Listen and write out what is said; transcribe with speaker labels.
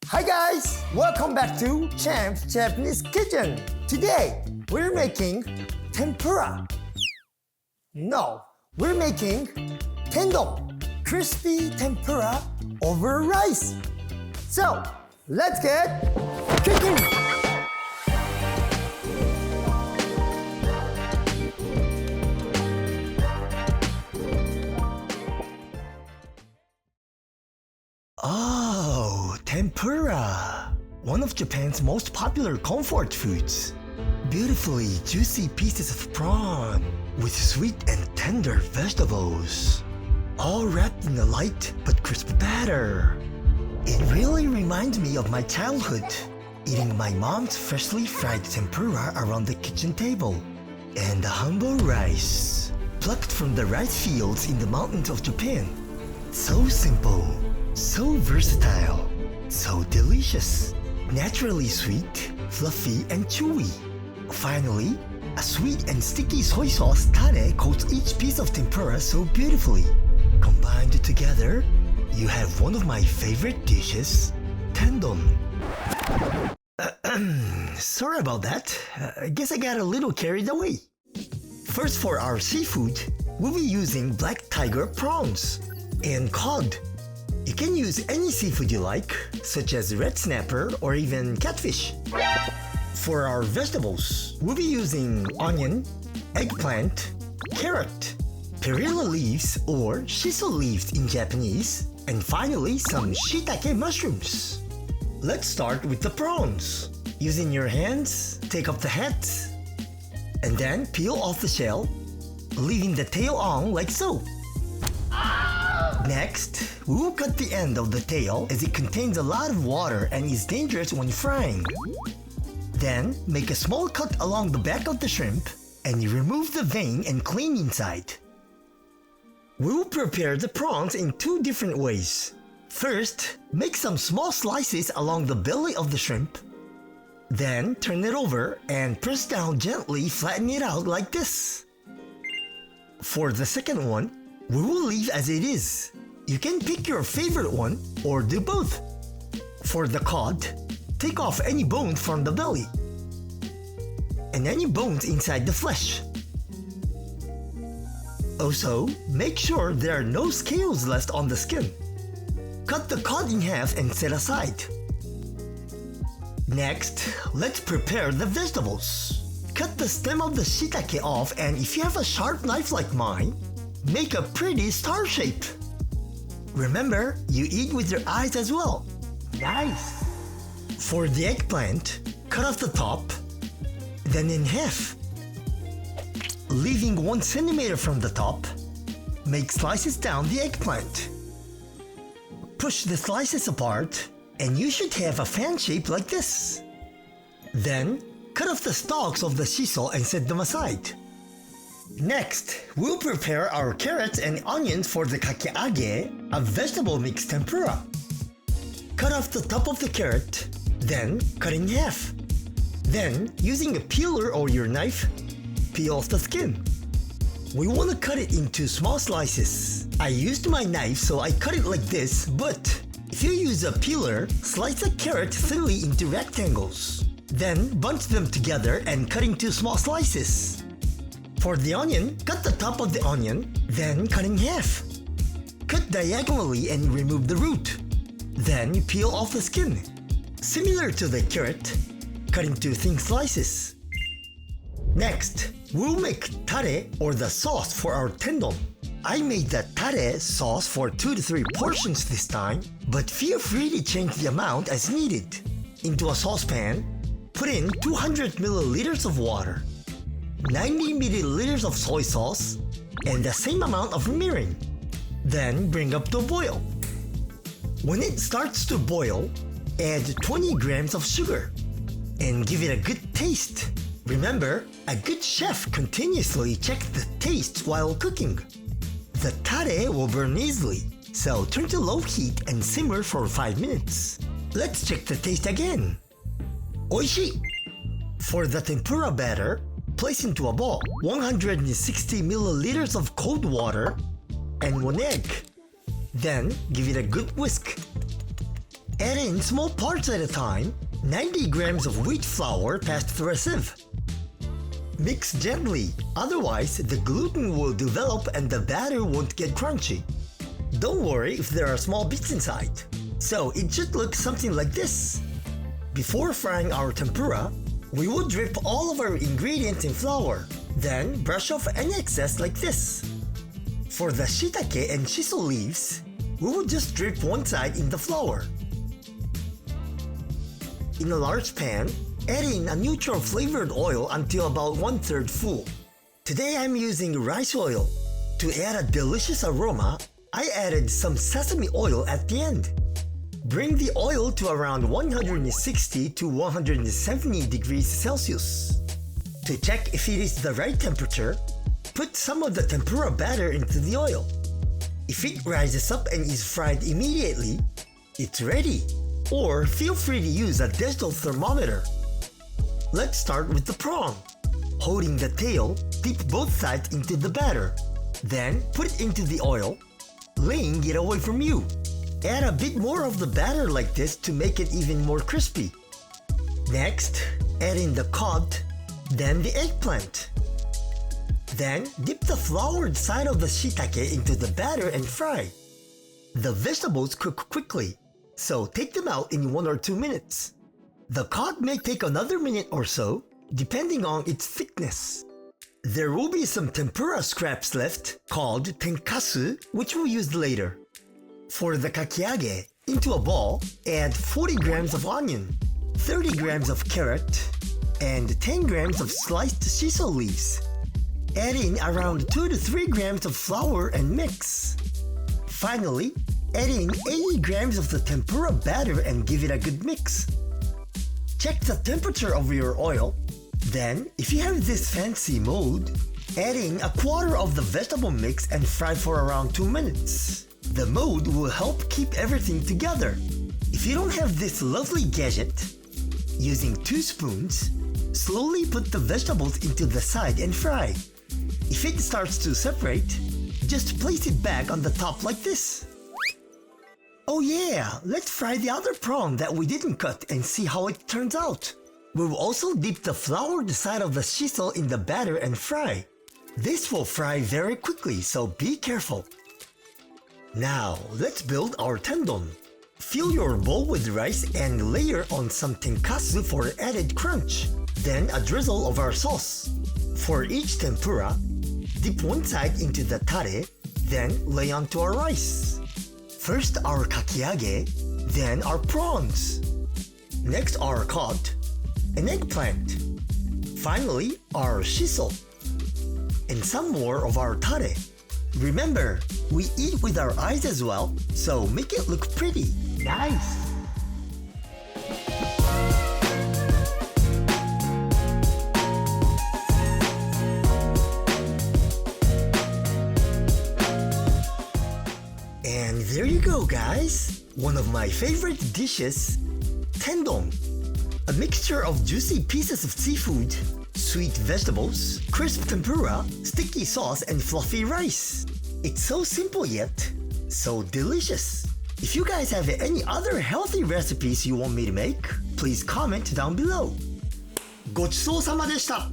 Speaker 1: Hi guys! Welcome back to Champ's Japanese Kitchen. Today, we're making tempura. No, we're making tendon, crispy tempura over rice. So, let's get cooking! Oh, tempura! One of Japan's most popular comfort foods. Beautifully juicy pieces of prawn with sweet and tender vegetables, all wrapped in a light but crisp batter. It really reminds me of my childhood, eating my mom's freshly fried tempura around the kitchen table, and the humble rice, plucked from the rice fields in the mountains of Japan. So simple, so versatile, so delicious, naturally sweet, fluffy, and chewy. Finally, a sweet and sticky soy sauce tare coats each piece of tempura so beautifully. Combined together, you have one of my favorite dishes, tendon. Sorry about that. I guess I got a little carried away. First, for our seafood, we'll be using black tiger prawns and cod. You can use any seafood you like, such as red snapper or even catfish. For our vegetables, we'll be using onion, eggplant, carrot, perilla leaves or shiso leaves in Japanese, and finally some shiitake mushrooms. Let's start with the prawns. Using your hands, take off the head, and then peel off the shell, leaving the tail on like so. Next, we will cut the end of the tail as it contains a lot of water and is dangerous when frying. Then, make a small cut along the back of the shrimp and you remove the vein and clean inside. We will prepare the prawns in two different ways. First, make some small slices along the belly of the shrimp. Then, turn it over and press down gently, flatten it out like this. For the second one, we will leave as it is. You can pick your favorite one or do both. For the cod, take off any bones from the belly and any bones inside the flesh. Also, make sure there are no scales left on the skin. Cut the cod in half and set aside. Next, let's prepare the vegetables. Cut the stem of the shiitake off, and if you have a sharp knife like mine, make a pretty star shape. Remember, you eat with your eyes as well. Nice! For the eggplant, cut off the top, then in half. Leaving 1 centimeter from the top, make slices down the eggplant. Push the slices apart, and you should have a fan shape like this. Then, cut off the stalks of the shiso and set them aside. Next, we'll prepare our carrots and onions for the kakiage, a vegetable mixed tempura. Cut off the top of the carrot, then cut in half. Then, using a peeler or your knife, peel off the skin. We want to cut it into small slices. I used my knife so I cut it like this, but if you use a peeler, slice a carrot thinly into rectangles. Then bunch them together and cut into small slices. For the onion, cut the top of the onion, then cut in half. Cut diagonally and remove the root. Then peel off the skin. Similar to the carrot, cut into thin slices. Next, we'll make tare or the sauce for our tendon. I made the tare sauce for 2 to 3 portions this time, but feel free to change the amount as needed. Into a saucepan, put in 200 milliliters of water, 90 milliliters of soy sauce, and the same amount of mirin. Then bring up to boil. When it starts to boil, add 20 grams of sugar and give it a good taste. Remember, a good chef continuously checks the taste while cooking. The tare will burn easily, so turn to low heat and simmer for 5 minutes. Let's check the taste again. Oishii! For the tempura batter, place into a bowl 160 milliliters of cold water and 1 egg. Then give it a good whisk. Add in small parts at a time, 90 grams of wheat flour passed through a sieve. Mix gently, otherwise the gluten will develop and the batter won't get crunchy. Don't worry if there are small bits inside. So it should look something like this. Before frying our tempura, we will drip all of our ingredients in flour, then brush off any excess like this. For the shiitake and shiso leaves, we will just drip one side in the flour. In a large pan, add in a neutral flavored oil until about 1/3 full. Today I'm using rice oil. To add a delicious aroma, I added some sesame oil at the end. Bring the oil to around 160 to 170 degrees Celsius. To check if it is the right temperature, put some of the tempura batter into the oil. If it rises up and is fried immediately, it's ready. Or feel free to use a digital thermometer. Let's start with the prawn. Holding the tail, dip both sides into the batter. Then put it into the oil, laying it away from you. Add a bit more of the batter like this to make it even more crispy. Next, add in the cod, then the eggplant. Then dip the floured side of the shiitake into the batter and fry. The vegetables cook quickly, so take them out in 1 or 2 minutes. The cod may take another minute or so, depending on its thickness. There will be some tempura scraps left, called tenkasu, which we'll use later. For the kakiage, into a bowl, add 40 grams of onion, 30 grams of carrot, and 10 grams of sliced shiso leaves. Add in around 2 to 3 grams of flour and mix. Finally, add in 80 grams of the tempura batter and give it a good mix. Check the temperature of your oil. Then, if you have this fancy mode, add in a quarter of the vegetable mix and fry for around 2 minutes. The mode will help keep everything together. If you don't have this lovely gadget, using 2 spoons, slowly put the vegetables into the side and fry. If it starts to separate, just place it back on the top like this. Oh yeah, let's fry the other prawn that we didn't cut and see how it turns out. We will also dip the floured side of the shiso in the batter and fry. This will fry very quickly, so be careful. Now, let's build our tendon. Fill your bowl with rice and layer on some tenkasu for added crunch. Then a drizzle of our sauce. For each tempura, dip one side into the tare, then lay onto our rice. First our kakiage, then our prawns. Next our cod, an eggplant. Finally, our shiso. And some more of our tare. Remember, we eat with our eyes as well, so make it look pretty. Nice! And there you go, guys! One of my favorite dishes, tendon. A mixture of juicy pieces of seafood, sweet vegetables, crisp tempura, sticky sauce, and fluffy rice. It's so simple yet so delicious. If you guys have any other healthy recipes you want me to make, please comment down below. ごちそうさまでした。